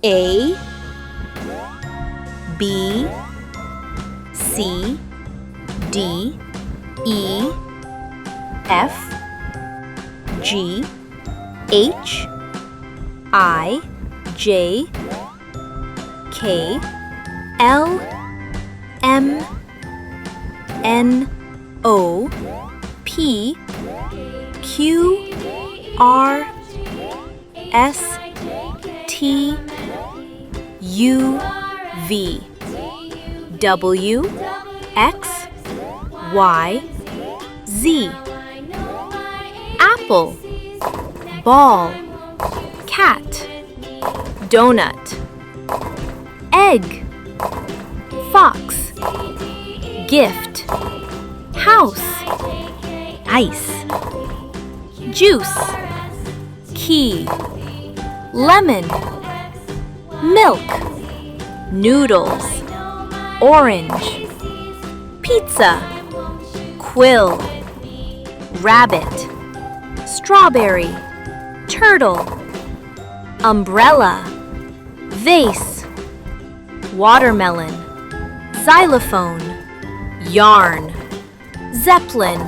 A, B, C, D, E, F, G, H, I, J, K, L, M, N, O, P, Q, R, S, T, U, V, W, X, Y, Z. Apple, ball, cat, donut, egg, fox, gift, house, ice, juice, key, lemon, milk, noodles, orange, pizza, quill, rabbit, strawberry, turtle, umbrella, vase, watermelon, xylophone, yarn, zeppelin,